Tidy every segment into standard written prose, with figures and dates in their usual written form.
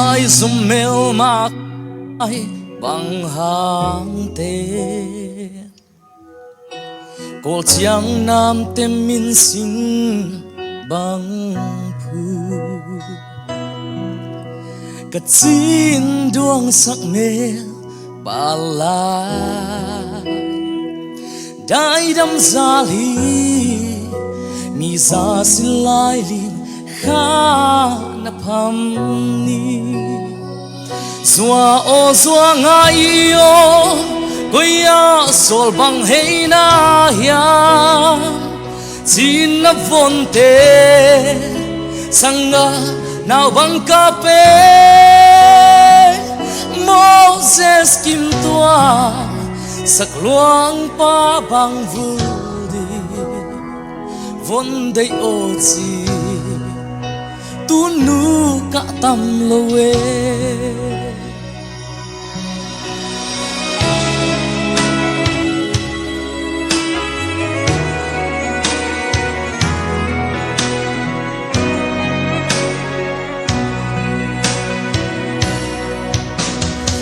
ai zum mel mak ai bằng hàng tê cô chiang nam tem min sinh bằng phu cả chín đuông sắc mê bà la đại đâm ra li mi ra xin lai lin kha na pham ni zua o zua ngai yo goya sol bang hei na ya chín na von te sanga nào bang ka pe Moses kim tua sak luang pa bang vu di von dei o chi tu nu ka tam lo we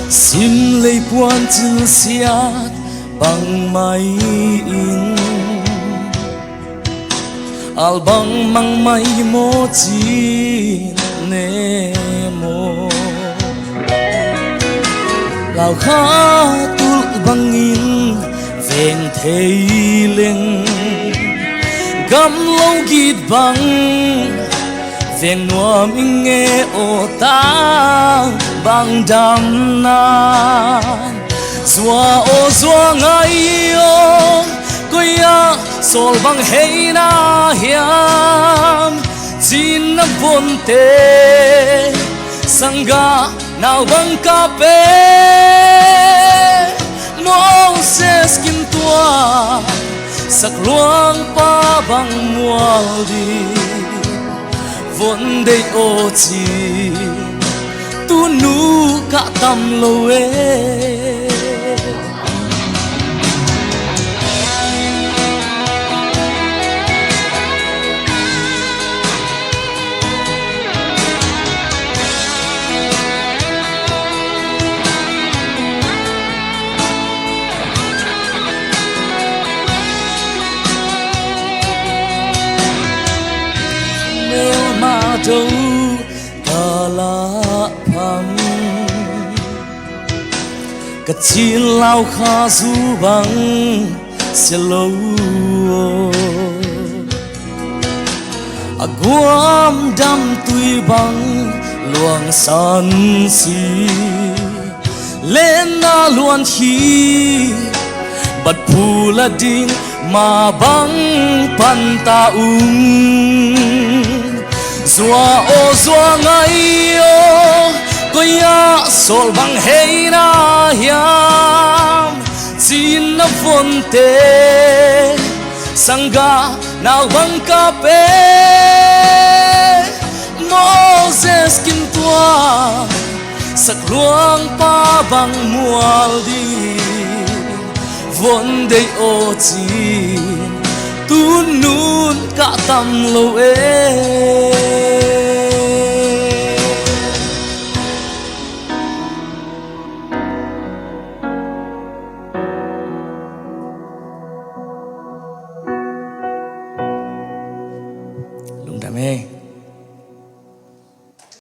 sim lei puan chil siat bang mai in al bang mang mai mo chi ne mo lao kha tul bang in ven thei leng gam lo git bang ven nuam in nghe o ta bang dam nan zua o zua ngai yo goya sol bang hei na hiam chín na von te sanga nào bang ka pe Moses kim tua sak luang pa bang mual di von dei o chi tu nu ka tam lo e nêu ma đâu cả la pham cả chín lao kha du bang se lo aguam dam tui bang luang san si lên na luan hi bat phula ding ma bang pan ta zua o zua ngai yo goya sol bang hei na hiam chín na von te sanga nào bang ka pe Moses kim tua sak luang pa bang mual di von dei o chi tu nun ka tam lo e